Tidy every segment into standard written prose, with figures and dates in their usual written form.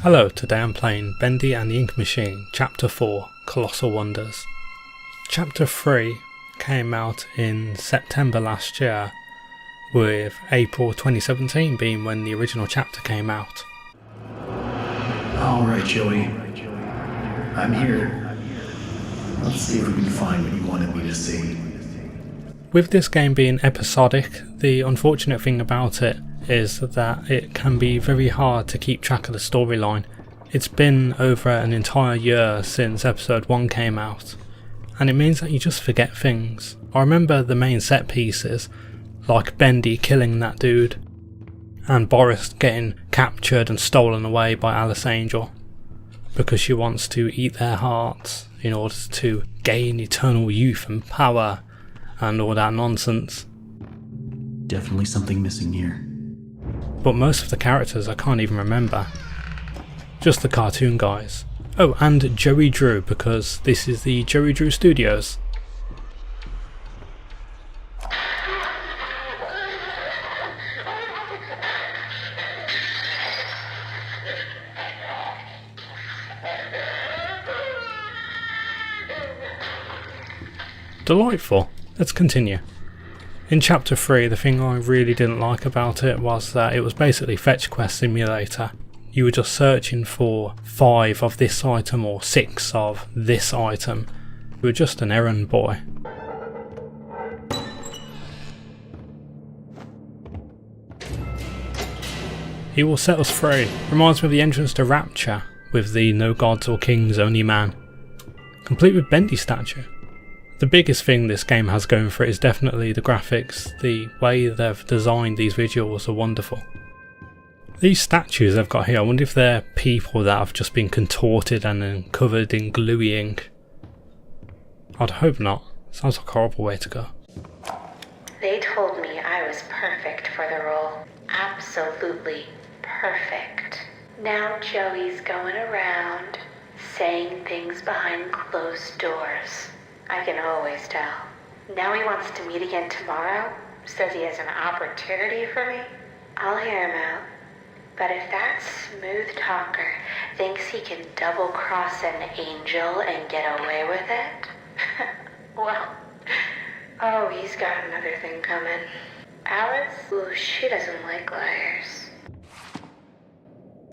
Hello, today I'm playing Bendy and the Ink Machine, Chapter 4, Colossal Wonders. Chapter 3 came out in September last year, with April 2017 being when the original chapter came out. Alright, Joey. I'm here. Let's see if we can find what you wanted me to see. With this game being episodic, the unfortunate thing about it is that it can be very hard to keep track of the storyline. It's been over an entire year since episode 1 came out, and it means that you just forget things. I remember the main set pieces, like Bendy killing that dude, and Boris getting captured and stolen away by Alice Angel, because she wants to eat their hearts in order to gain eternal youth and power, and all that nonsense. Definitely something missing here. But most of the characters I can't even remember. Just the cartoon guys. Oh, and Joey Drew, because this is the Joey Drew Studios. Delightful. Let's continue. In Chapter 3, the thing I really didn't like about it was that it was basically Fetch Quest Simulator. You were just searching for 5 of this item or 6 of this item. You were just an errand boy. He will set us free. Reminds me of the entrance to Rapture with the no gods or kings, only man. Complete with Bendy statue. The biggest thing this game has going for it is definitely the graphics. The way they've designed these visuals are wonderful. These statues they've got here, I wonder if they're people that have just been contorted and then covered in gluey ink. I'd hope not. Sounds like a horrible way to go. They told me I was perfect for the role. Absolutely perfect. Now Joey's going around saying things behind closed doors. I can always tell. Now he wants to meet again tomorrow? Says he has an opportunity for me? I'll hear him out. But if that smooth talker thinks he can double-cross an angel and get away with it, well, oh, he's got another thing coming. Alice? Ooh, she doesn't like liars.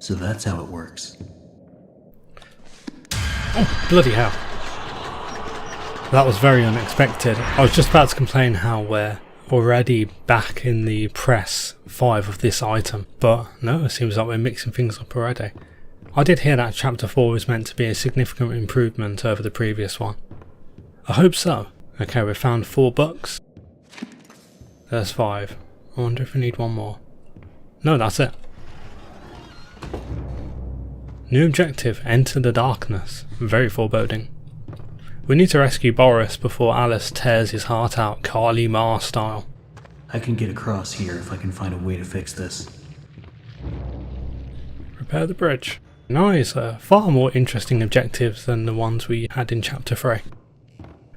So that's how it works. Oh, bloody hell. That was very unexpected. I was just about to complain how we're already back in the press 5 of this item, but no, it seems like we're mixing things up already. I did hear that Chapter 4 was meant to be a significant improvement over the previous one. I hope so. Okay, we found 4 books. There's 5. I wonder if we need one more. No, that's it. New objective, enter the darkness. Very foreboding. We need to rescue Boris before Alice tears his heart out, Kali Ma style. I can get across here if I can find a way to fix this. Repair the bridge. Nice, far more interesting objectives than the ones we had in Chapter 3.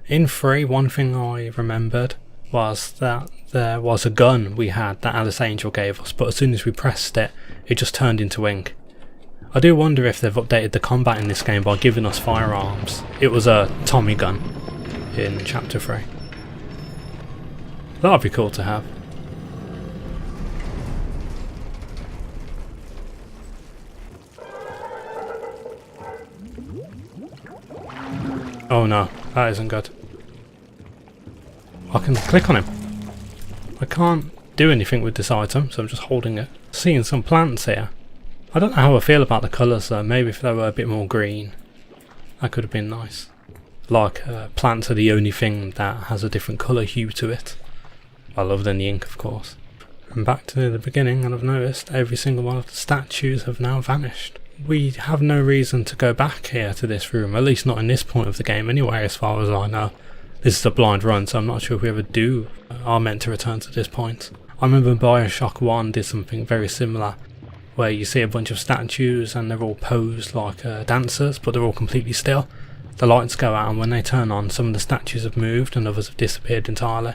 In 3, one thing I remembered was that there was a gun we had that Alice Angel gave us, but as soon as we pressed it, it just turned into ink. I do wonder if they've updated the combat in this game by giving us firearms. It was a Tommy gun in Chapter 3. That would be cool to have. Oh no, that isn't good. I can click on him. I can't do anything with this item, so I'm just holding it. Seeing some plants here. I don't know how I feel about the colours though. Maybe if they were a bit more green, that could have been nice. Like plants are the only thing that has a different colour hue to it. Other than the ink, of course. And back to the beginning, and I've noticed every single one of the statues have now vanished. We have no reason to go back here to this room, at least not in this point of the game anyway, as far as I know. This is a blind run, so I'm not sure if we ever are meant to return to this point. I remember Bioshock 1 did something very similar, where you see a bunch of statues and they're all posed like dancers, but they're all completely still. The lights go out and when they turn on, some of the statues have moved and others have disappeared entirely.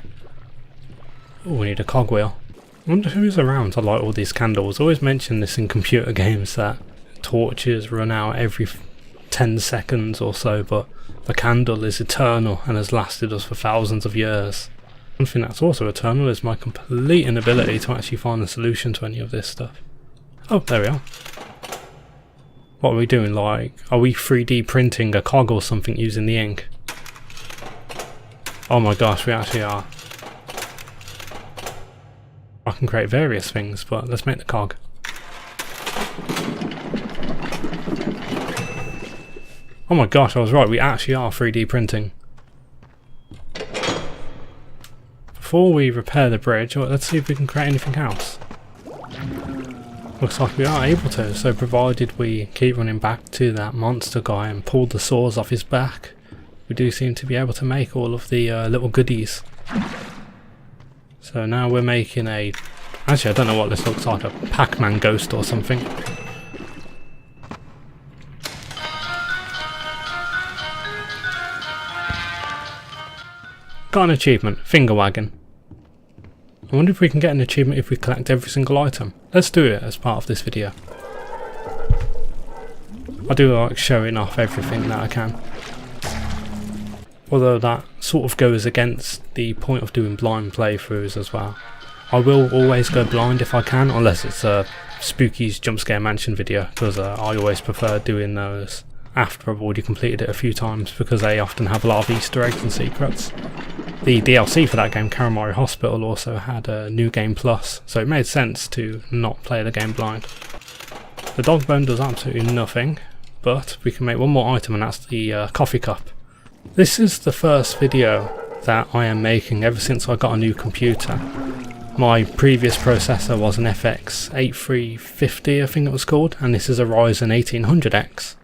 Oh, we need a cogwheel. I wonder who's around to light all these candles. I always mention this in computer games that torches run out every 10 seconds or so, but the candle is eternal and has lasted us for thousands of years. One thing that's also eternal is my complete inability to actually find a solution to any of this stuff. Oh, there we are. What are we doing? Like, are we 3D printing a cog or something using the ink? Oh my gosh, we actually are. I can create various things, but let's make the cog. Oh my gosh, I was right, we actually are 3D printing. Before we repair the bridge, let's see if we can create anything else. Looks like we are able to, so provided we keep running back to that monster guy and pull the saws off his back, we do seem to be able to make all of the little goodies. So now we're making a... Actually, I don't know what this looks like, a Pac-Man ghost or something. Got an achievement, finger wagging. I wonder if we can get an achievement if we collect every single item. Let's do it as part of this video. I do like showing off everything that I can. Although that sort of goes against the point of doing blind playthroughs as well. I will always go blind if I can, unless it's a Spooky's Jump Scare Mansion video, because I always prefer doing those after I've already completed it a few times, because they often have a lot of Easter eggs and secrets. The DLC for that game, Karamari Hospital, also had a New Game Plus, so it made sense to not play the game blind. The dog bone does absolutely nothing, but we can make one more item, and that's the coffee cup. This is the first video that I am making ever since I got a new computer. My previous processor was an FX 8350, I think it was called, and this is a Ryzen 1800X.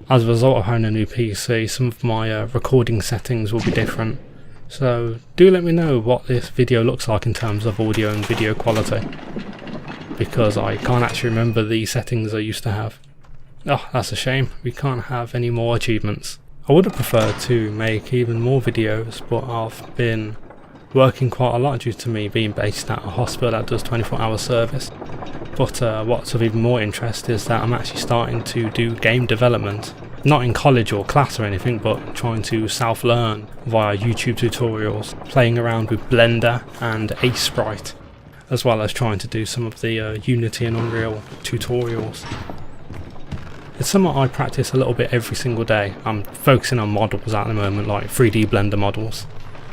As a result of having a new PC, some of my recording settings will be different. So do let me know what this video looks like in terms of audio and video quality, because I can't actually remember the settings I used to have. Oh, that's a shame, we can't have any more achievements. I would have preferred to make even more videos, but I've been working quite a lot due to me being based at a hospital that does 24-hour service. But what's of even more interest is that I'm actually starting to do game development. Not in college or class or anything, but trying to self-learn via YouTube tutorials, playing around with Blender and Sprite, as well as trying to do some of the Unity and Unreal tutorials. It's something I practice a little bit every single day. I'm focusing on models at the moment, like 3D Blender models,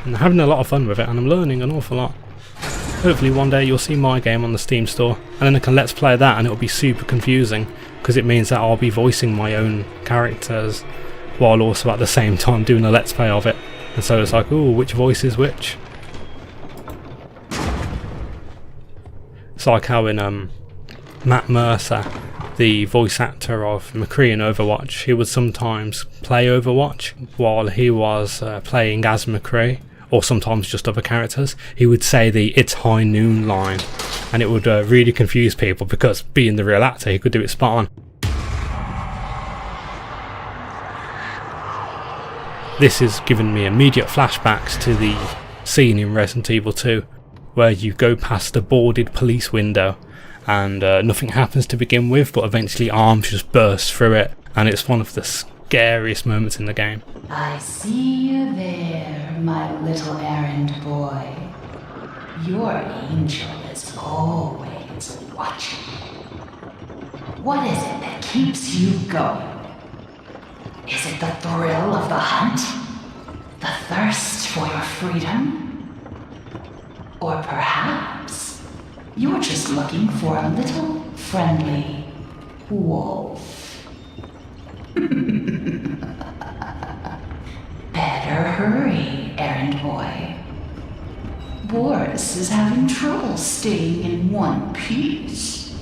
and I'm having a lot of fun with it, and I'm learning an awful lot. Hopefully one day you'll see my game on the Steam store, and then I can let's play that, and it'll be super confusing, because it means that I'll be voicing my own characters, while also at the same time doing a let's play of it. And so it's like, ooh, which voice is which? It's like how in Matt Mercer, the voice actor of McCree in Overwatch, he would sometimes play Overwatch while he was playing as McCree, or sometimes just other characters. He would say the "it's high noon" line, and it would really confuse people, because being the real actor, he could do it spot on. This has given me immediate flashbacks to the scene in Resident Evil 2 where you go past a boarded police window and nothing happens to begin with, but eventually arms just burst through it, and it's one of the scariest moments in the game. I see you there, my little errand boy. Your angel is always watching. What is it that keeps you going? Is it the thrill of the hunt? The thirst for your freedom? Or perhaps you're just looking for a little friendly wolf? Better hurry, errand boy. Boris is having trouble staying in one piece.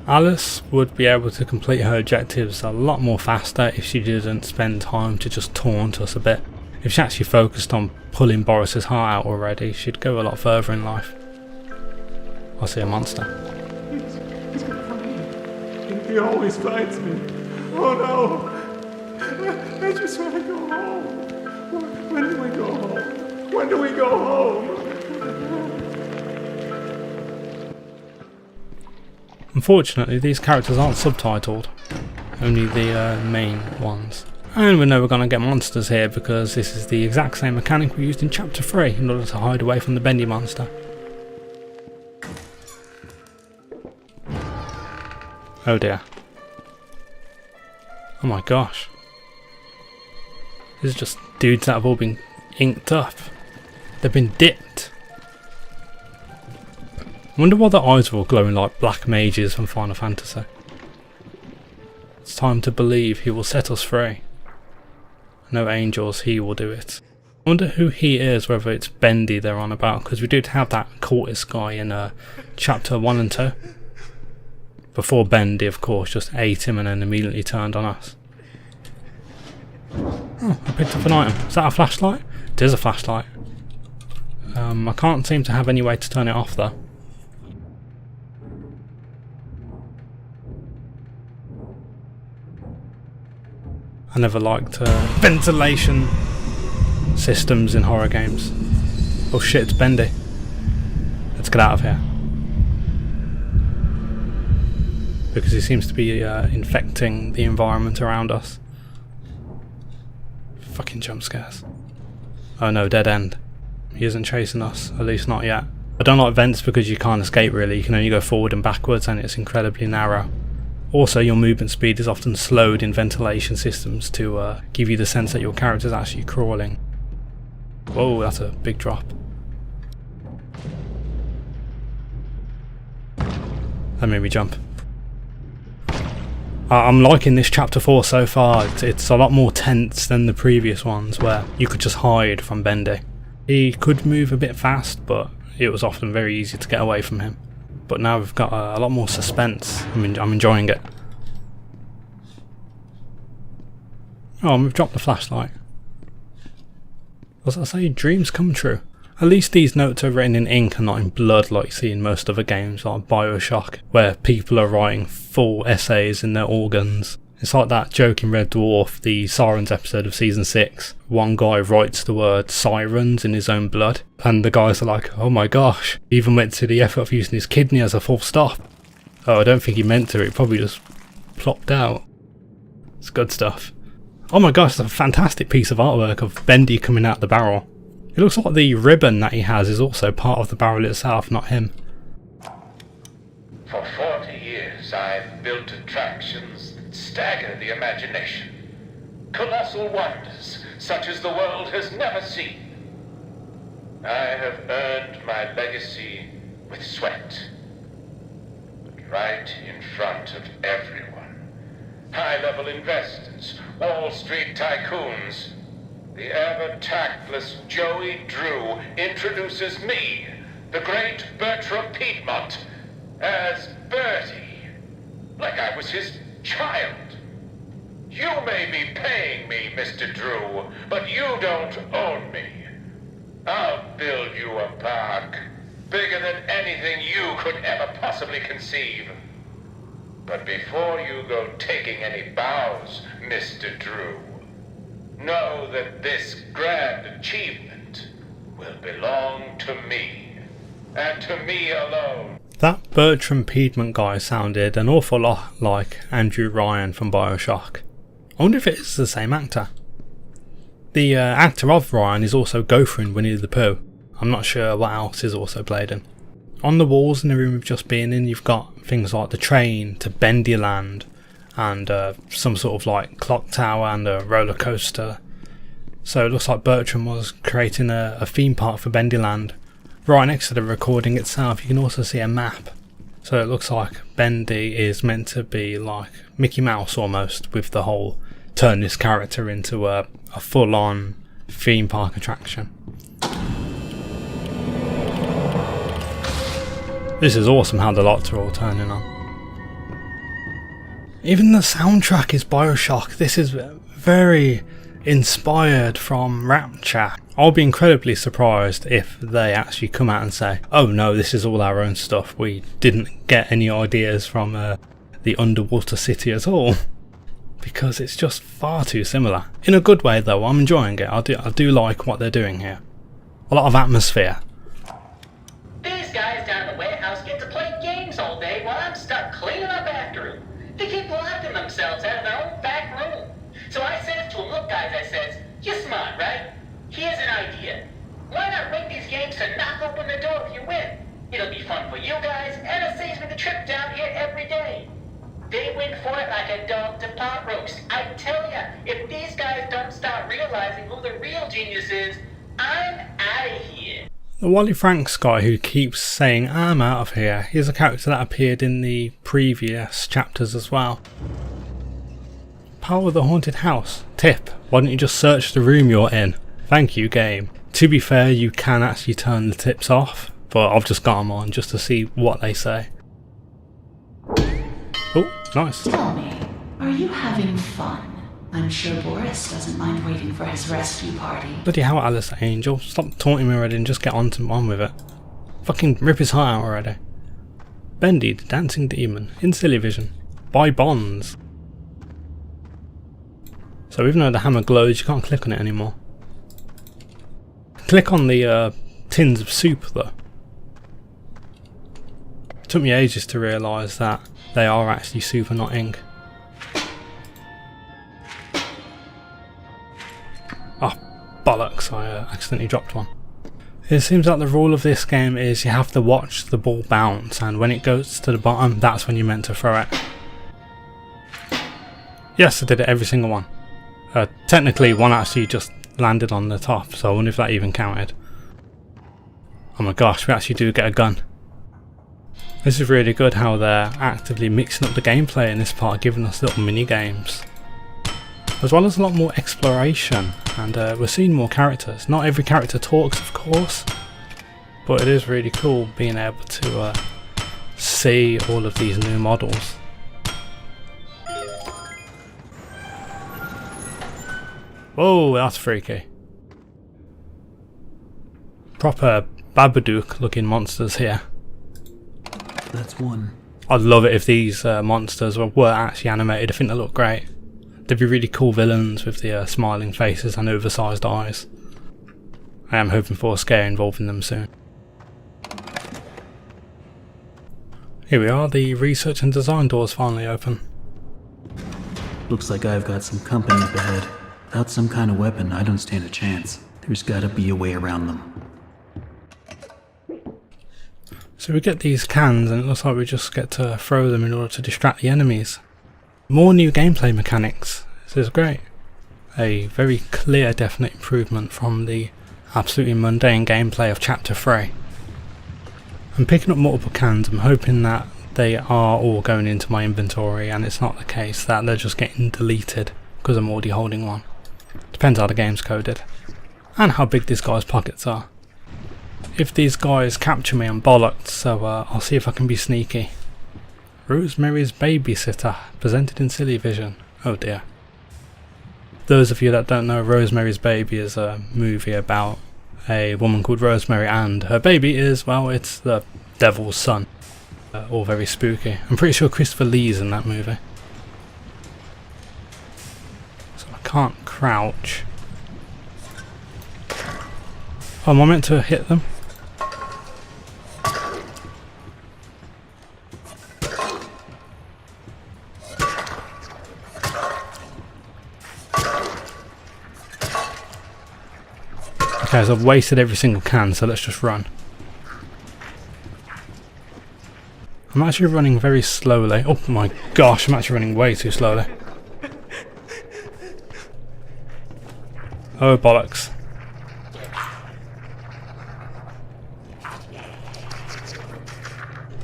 Alice would be able to complete her objectives a lot more faster if she didn't spend time to just taunt us a bit. If she actually focused on pulling Boris's heart out already, she'd go a lot further in life. I see a monster. He's gonna find me. He always finds me. Oh no! I just want to go home. When do we go home? When do we go home? Unfortunately, these characters aren't subtitled, only the main ones. And we know we're going to get monsters here because this is the exact same mechanic we used in Chapter 3 in order to hide away from the Bendy monster. Oh dear. Oh my gosh. These are just dudes that have all been inked up. They've been dipped. I wonder why their eyes are all glowing like black mages from Final Fantasy. It's time to believe he will set us free. No angels, he will do it. I wonder who he is, whether it's Bendy they're on about, because we did have that cultist guy in Chapter 1 and 2. Before Bendy, of course, just ate him and then immediately turned on us. Oh, I picked up an item. Is that a flashlight? It is a flashlight. I can't seem to have any way to turn it off though. I never liked ventilation systems in horror games. Oh shit, it's Bendy. Let's get out of here. Because he seems to be infecting the environment around us. Fucking jump scares. Oh no, dead end. He isn't chasing us, at least not yet. I don't like vents because you can't escape really, you can only go forward and backwards and it's incredibly narrow. Also, your movement speed is often slowed in ventilation systems to give you the sense that your character is actually crawling. Whoa, that's a big drop. That made me jump. I'm liking this Chapter 4 so far. It's a lot more tense than the previous ones where you could just hide from Bendy. He could move a bit fast, but it was often very easy to get away from him. But now we've got a lot more suspense. I'm enjoying it. Oh, we've dropped the flashlight. Was I say dreams come true? At least these notes are written in ink and not in blood like you see in most other games like Bioshock, where people are writing full essays in their organs. It's like that joke in Red Dwarf, the Sirens episode of Season 6. One guy writes the word sirens in his own blood, and the guys are like, oh my gosh, he even went to the effort of using his kidney as a full stop. Oh, I don't think he meant to, it probably just plopped out. It's good stuff. Oh my gosh, it's a fantastic piece of artwork of Bendy coming out the barrel. It looks like the ribbon that he has is also part of the barrel itself, not him. For 40 years I've built attractions that stagger the imagination. Colossal wonders such as the world has never seen. I have earned my legacy with sweat. But right in front of everyone. High-level investors, Wall Street tycoons. The ever-tactless Joey Drew introduces me, the great Bertram Piedmont, as Bertie, like I was his child. You may be paying me, Mr. Drew, but you don't own me. I'll build you a park, bigger than anything you could ever possibly conceive. But before you go taking any bows, Mr. Drew, know that this grand achievement will belong to me, and to me alone. That Bertram Piedmont guy sounded an awful lot like Andrew Ryan from Bioshock. I wonder if it is the same actor. The actor of Ryan is also Gopher in Winnie the Pooh. I'm not sure what else is also played in. On the walls in the room we've just been in, you've got things like the train to Bendyland and some sort of like clock tower and a roller coaster. So it looks like Bertram was creating a theme park for Bendyland. Right next to the recording itself you can also see a map. So it looks like Bendy is meant to be like Mickey Mouse almost, with the whole turn this character into a full-on theme park attraction. This is awesome how the lights are all turning on. Even the soundtrack is Bioshock. This is very inspired from Rapture. I'll be incredibly surprised if they actually come out and say, oh no, this is all our own stuff. We didn't get any ideas from the underwater city at all. Because it's just far too similar. In a good way though, I'm enjoying it. I do like what they're doing here. A lot of atmosphere. These guys down at the warehouse get to play games all day while I'm stuck cleaning themselves out of their own back room. So I says to them, look guys, I says, you're smart, right? Here's an idea. Why not rig these games to knock open the door if you win? It'll be fun for you guys, and it saves me the trip down here every day. They went for it like a dog to pot roast. I tell ya, if these guys don't start realizing who the real genius is, I'm out of here. The Wally Franks guy who keeps saying I'm out of here is a character that appeared in the previous chapters as well. Power of the Haunted House. Tip, why don't you just search the room you're in? Thank you, game. To be fair, you can actually turn the tips off, but I've just got them on just to see what they say. Oh, nice. Tell me, are you having fun? I'm sure Boris doesn't mind waiting for his rescue party. Bloody hell, Alice Angel, stop taunting me already and just get on with it. Fucking rip his heart out already. Bendy, the dancing demon, in Vision. Buy bonds. So even though the hammer glows, you can't click on it anymore. Click on the tins of soup though. It took me ages to realise that they are actually soup and not ink. Oh, bollocks, I accidentally dropped one. It seems like the rule of this game is you have to watch the ball bounce, and when it goes to the bottom, that's when you're meant to throw it. Yes, I did it every single one. Technically, one actually just landed on the top, so I wonder if that even counted. Oh my gosh, we actually do get a gun. This is really good how they're actively mixing up the gameplay in this part, giving us little mini games. As well as a lot more exploration, and we're seeing more characters. Not every character talks, of course, but it is really cool being able to see all of these new models. Whoa, that's freaky. Proper Babadook looking monsters here. That's one. I'd love it if these monsters were actually animated. I think they look great. They'd be really cool villains with the smiling faces and oversized eyes. I am hoping for a scare involving them soon. Here we are, the research and design doors finally open. Looks like I've got some company up ahead. Without some kind of weapon, I don't stand a chance. There's gotta be a way around them. So we get these cans and it looks like we just get to throw them in order to distract the enemies. More new gameplay mechanics. This is great. A very clear, definite improvement from the absolutely mundane gameplay of Chapter 3. I'm picking up multiple cans. I'm hoping that they are all going into my inventory and it's not the case that they're just getting deleted because I'm already holding one. Depends how the game's coded and how big this guy's pockets are. If these guys capture me, I'm bollocked, so I'll see if I can be sneaky. Rosemary's Babysitter, presented in Vision. Oh dear. Those of you that don't know, Rosemary's Baby is a movie about a woman called Rosemary and her baby is, well, it's the devil's son. All very spooky. I'm pretty sure Christopher Lee's in that movie. So I can't crouch. Oh, am I meant to hit them? Okay, so I've wasted every single can, so let's just run. I'm actually running very slowly. Oh my gosh, I'm actually running way too slowly. Oh bollocks.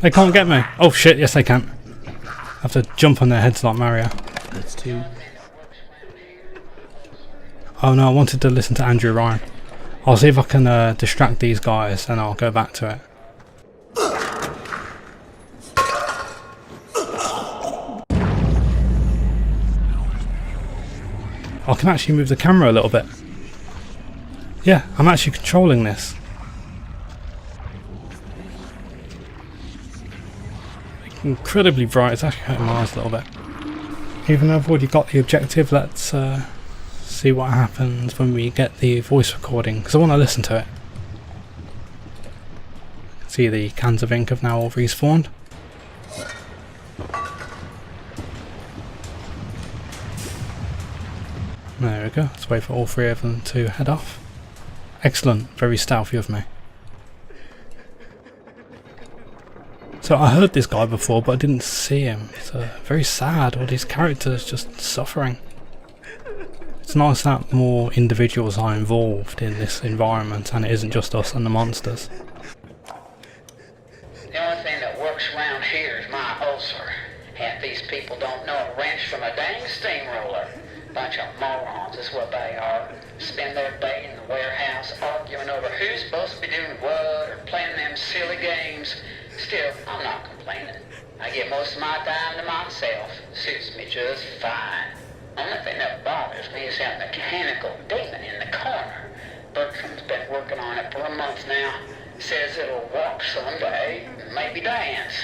They can't get me. Oh shit, yes they can. I have to jump on their heads like Mario. That's two. Oh no, I wanted to listen to Andrew Ryan. I'll see if I can distract these guys and I'll go back to it. I can actually move the camera a little bit. Yeah, I'm actually controlling this. Incredibly bright, it's actually hurting my eyes a little bit. Even though I've already got the objective, let's see what happens when we get the voice recording, because I want to listen to it. See, the cans of ink have now all respawned. There we go. Let's wait for all three of them to head off. Excellent. Very stealthy of me. So I heard this guy before, but I didn't see him. It's very sad. All these characters just suffering. It's nice that more individuals are involved in this environment and it isn't just us and the monsters. The only thing that works around here is my ulcer. Half these people don't know a wrench from a dang steamroller. Bunch of morons is what they are. Spend their day in the warehouse arguing over who's supposed to be doing what or playing them silly games. Still, I'm not complaining. I get most of my time to myself. Suits me just fine. Only thing that bothers me is that mechanical demon in the corner. Bertram's been working on it for a month now. Says it'll walk someday, maybe dance.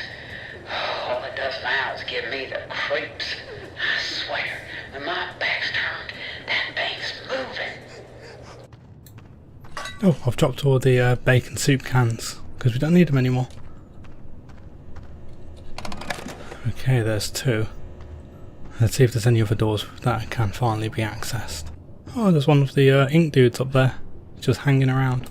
All it does now is give me the creeps. I swear, when my back's turned, that thing's moving. Oh, I've dropped all the bacon soup cans because we don't need them anymore. Okay, there's 2. Let's see if there's any other doors that can finally be accessed. Oh, there's one of the ink dudes up there, just hanging around.